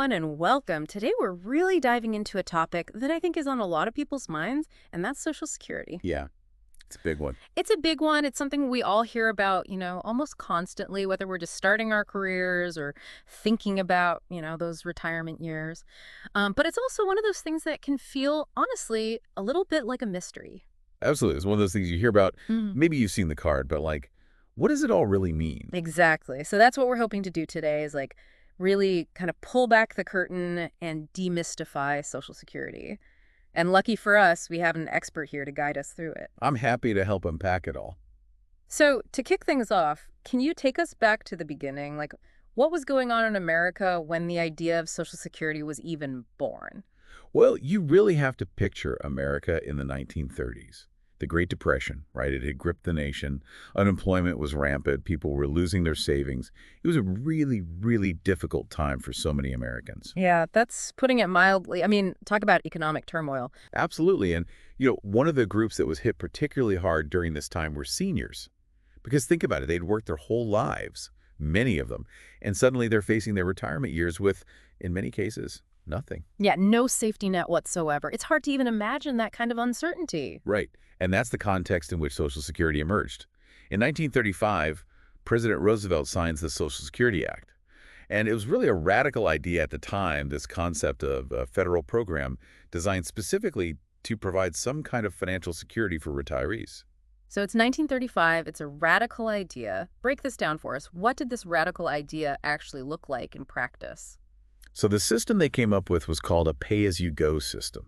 everyone, and welcome. Today, we're really diving into a topic that I think is on a lot of people's minds, and that's Social Security. Yeah, it's a big one. It's a big one. It's something we all hear about, almost constantly, whether we're just starting our careers or thinking about, those retirement years. But it's also one of those things that can feel, honestly, a little bit like a mystery. Absolutely. It's one of those things you hear about. Mhm. Maybe you've seen the card, but like, what does it all really mean? Exactly. So that's what we're hoping to do today is like really kind of pull back the curtain and demystify Social Security. And lucky for us, we have an expert here to guide us through it. I'm happy to help unpack it all. So, to kick things off, can you take us back to the beginning? Like, what was going on in America when the idea of Social Security was even born? Well, you really have to picture America in the 1930s. The Great Depression, right? It had gripped the nation. Unemployment was rampant. People were losing their savings. It was a really, really difficult time for so many Americans. Yeah, that's putting it mildly. I mean, talk about economic turmoil. Absolutely. And, one of the groups that was hit particularly hard during this time were seniors. Because think about it, they'd worked their whole lives, many of them, and suddenly they're facing their retirement years with, in many cases, nothing. Yeah, no safety net whatsoever. It's hard to even imagine that kind of uncertainty. Right. And that's the context in which Social Security emerged. In 1935, President Roosevelt signs the Social Security Act. And it was really a radical idea at the time, this concept of a federal program designed specifically to provide some kind of financial security for retirees. So it's 1935. It's a radical idea. Break this down for us. What did this radical idea actually look like in practice? So the system they came up with was called a pay-as-you-go system.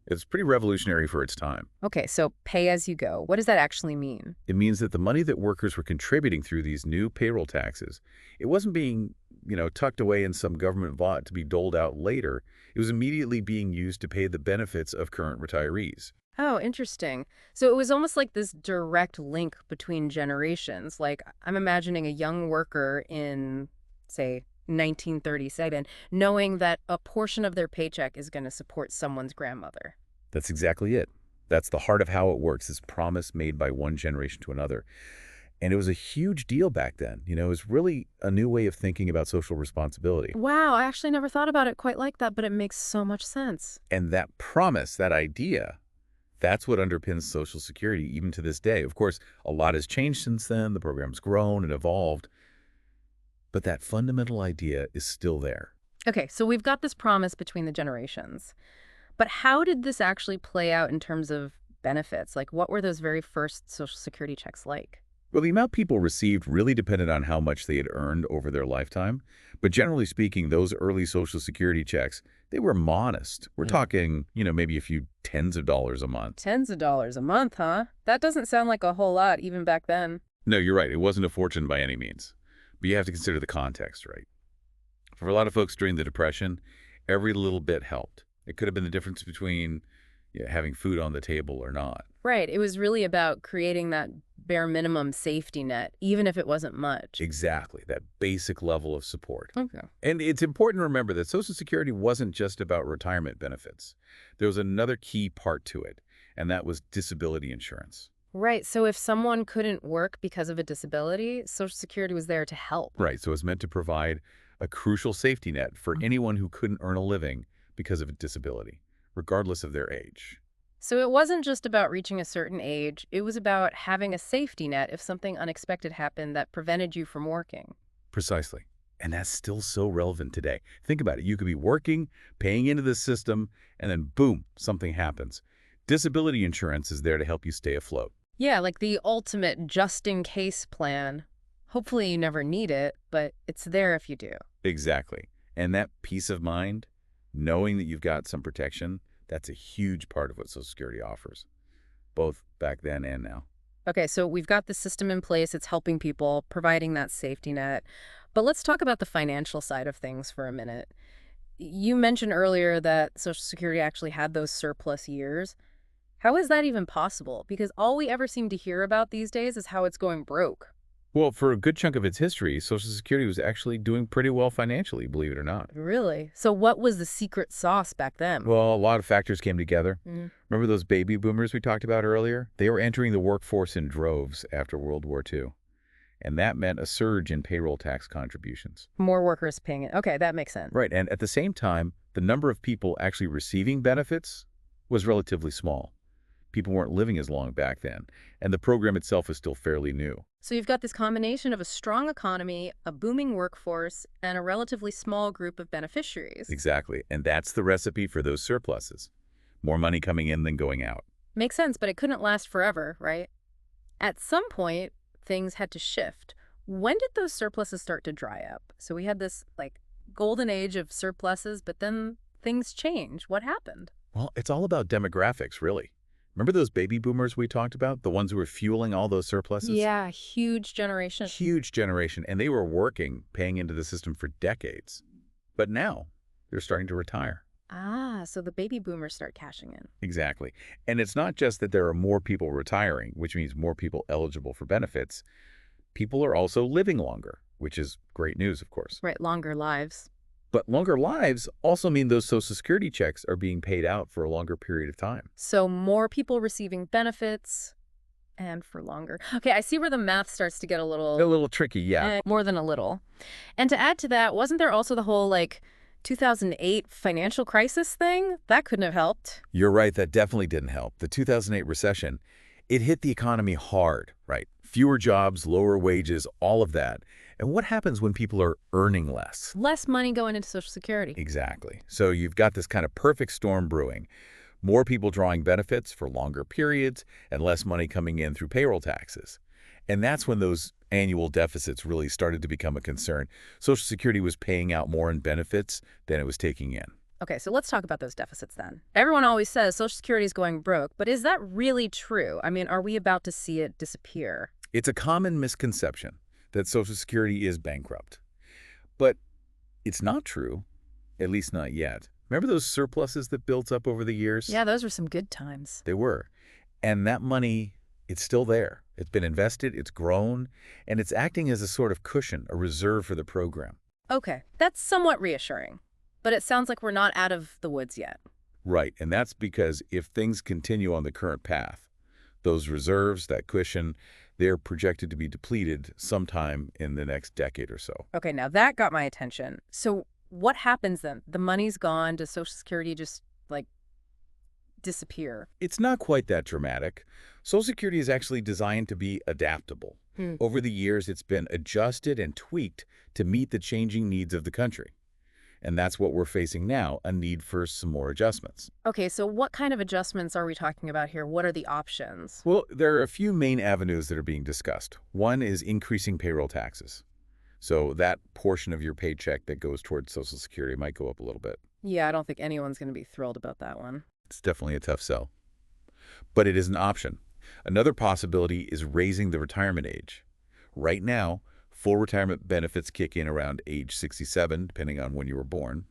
It's pretty revolutionary for its time. Okay, so pay as you go. What does that actually mean? It means that the money that workers were contributing through these new payroll taxes, it wasn't being, tucked away in some government vault to be doled out later. It was immediately being used to pay the benefits of current retirees. Oh, interesting. So it was almost like this direct link between generations. Like I'm imagining a young worker in, say, 1937, knowing that a portion of their paycheck is going to support someone's grandmother. That's exactly it. That's the heart of how it works, this promise made by one generation to another. And it was a huge deal back then. It was really a new way of thinking about social responsibility. Wow, I actually never thought about it quite like that, but it makes so much sense. And that promise, that idea, that's what underpins Social Security even to this day. Of course, a lot has changed since then. The program's grown and evolved. But that fundamental idea is still there. Okay, so we've got this promise between the generations. But how did this actually play out in terms of benefits? Like, what were those very first Social Security checks like? Well, the amount people received really depended on how much they had earned over their lifetime. But generally speaking, those early Social Security checks, they were modest. We're talking, maybe a few tens of dollars a month. Tens of dollars a month, huh? That doesn't sound like a whole lot, even back then. No, you're right. It wasn't a fortune by any means. But you have to consider the context, right? For a lot of folks during the Depression, every little bit helped. It could have been the difference between having food on the table or not. Right. It was really about creating that bare minimum safety net, even if it wasn't much. Exactly, that basic level of support. Okay. And it's important to remember that Social Security wasn't just about retirement benefits. There was another key part to it, and that was disability insurance. Right. So if someone couldn't work because of a disability, Social Security was there to help. Right, so it's meant to provide a crucial safety net for anyone who couldn't earn a living because of a disability, regardless of their age. So it wasn't just about reaching a certain age. It was about having a safety net if something unexpected happened that prevented you from working. Precisely. And that's still so relevant today. Think about it. You could be working, paying into the system, and then boom, something happens. Disability insurance is there to help you stay afloat. Yeah, like the ultimate just-in-case plan. Hopefully you never need it, but it's there if you do. Exactly. And that peace of mind, knowing that you've got some protection, that's a huge part of what Social Security offers, both back then and now. Okay, so we've got the system in place. It's helping people, providing that safety net. But let's talk about the financial side of things for a minute. You mentioned earlier that Social Security actually had those surplus years. How is that even possible? Because all we ever seem to hear about these days is how it's going broke. Well, for a good chunk of its history, Social Security was actually doing pretty well financially, believe it or not. Really? So what was the secret sauce back then? Well, a lot of factors came together. Mm. Remember those baby boomers we talked about earlier? They were entering the workforce in droves after World War II. and that meant a surge in payroll tax contributions. More workers paying it. Okay, that makes sense. Right, and at the same time, the number of people actually receiving benefits was relatively small. People weren't living as long back then, and the program itself is still fairly new. So you've got this combination of a strong economy, a booming workforce, and a relatively small group of beneficiaries. Exactly, and that's the recipe for those surpluses. More money coming in than going out. Makes sense, but it couldn't last forever, right? At some point, things had to shift. When did those surpluses start to dry up? So we had this, like, golden age of surpluses, but then things change. What happened? Well, it's all about demographics, really. Remember those baby boomers we talked about? The ones who were fueling all those surpluses? Yeah, huge generation. Huge generation, and they were working, paying into the system for decades. But now, they're starting to retire. Ah, so the baby boomers start cashing in. Exactly. And it's not just that there are more people retiring, which means more people eligible for benefits. People are also living longer, which is great news, of course. Right, longer lives. But longer lives also mean those Social Security checks are being paid out for a longer period of time. So more people receiving benefits and for longer. Okay, I see where the math starts to get a A little, little tricky, yeah. more than a little. And to add to that, wasn't there also the whole, like, 2008 financial crisis thing? That couldn't have helped. You're right, that definitely didn't help. The 2008 recession, it hit the economy hard, right? Fewer jobs, lower wages, all of that. And what happens when people are earning less? Less money going into Social Security. Exactly. So you've got this kind of perfect storm brewing. More people drawing benefits for longer periods and less money coming in through payroll taxes. And that's when those annual deficits really started to become a concern. Social Security was paying out more in benefits than it was taking in. Okay, so let's talk about those deficits then. Everyone always says Social Security is going broke, but is that really true? I mean, are we about to see it disappear? It's a common misconception that Social Security is bankrupt. But it's not true, at least not yet. Remember those surpluses that built up over the years? Yeah, those were some good times. They were. And that money, it's still there. It's been invested, it's grown, and it's acting as a sort of cushion, a reserve for the program. Okay, that's somewhat reassuring. But it sounds like we're not out of the woods yet. Right, and that's because if things continue on the current path, those reserves, that cushion, they're projected to be depleted sometime in the next decade or so. Okay, now that got my attention. So what happens then? The money's gone. Does Social Security just, like, disappear? It's not quite that dramatic. Social Security is actually designed to be adaptable. Hmm. Over the years, it's been adjusted and tweaked to meet the changing needs of the country. And that's what we're facing now, a need for some more adjustments. Okay, so what kind of adjustments are we talking about here? What are the options? Well, there are a few main avenues that are being discussed. One is increasing payroll taxes. So that portion of your paycheck that goes towards Social Security might go up a little bit. Yeah, I don't think anyone's going to be thrilled about that one. It's definitely a tough sell. But it is an option. Another possibility is raising the retirement age. Right now, full retirement benefits kick in around age 67, depending on when you were born.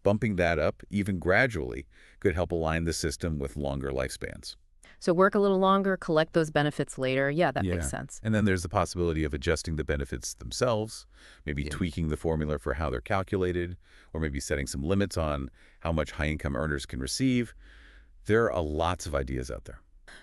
Bumping that up, even gradually, could help align the system with longer lifespans. So work a little longer, collect those benefits later. Yeah, that makes sense. And then there's the possibility of adjusting the benefits themselves, maybe tweaking the formula for how they're calculated, or maybe setting some limits on how much high-income earners can receive. There are lots of ideas out there.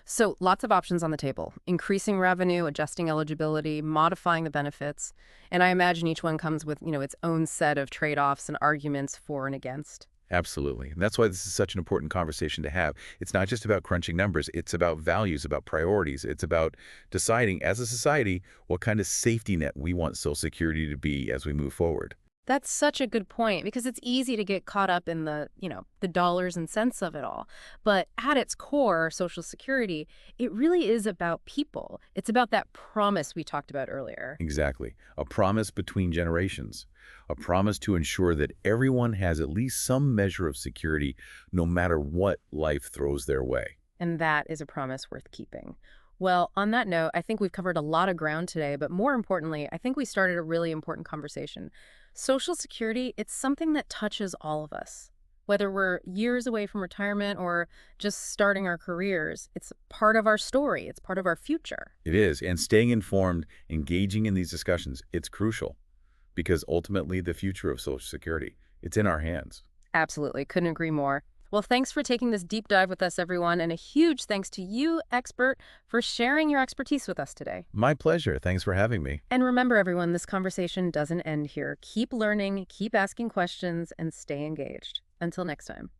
So lots of options on the table. Increasing revenue, adjusting eligibility, modifying the benefits. And I imagine each one comes with, its own set of trade-offs and arguments for and against. Absolutely. And that's why this is such an important conversation to have. It's not just about crunching numbers. It's about values, about priorities. It's about deciding as a society what kind of safety net we want Social Security to be as we move forward. That's such a good point because it's easy to get caught up in the dollars and cents of it all. But at its core, Social Security, it really is about people. It's about that promise we talked about earlier. Exactly. A promise between generations. A promise to ensure that everyone has at least some measure of security no matter what life throws their way. And that is a promise worth keeping. Well, on that note, I think we've covered a lot of ground today, but more importantly, I think we started a really important conversation. Social Security, it's something that touches all of us. Whether we're years away from retirement or just starting our careers, it's part of our story. It's part of our future. It is. And staying informed, engaging in these discussions, it's crucial because ultimately the future of Social Security, it's in our hands. Absolutely. Couldn't agree more. Well, thanks for taking this deep dive with us, everyone, and a huge thanks to you, expert, for sharing your expertise with us today. My pleasure. Thanks for having me. And remember, everyone, this conversation doesn't end here. Keep learning, keep asking questions, and stay engaged. Until next time.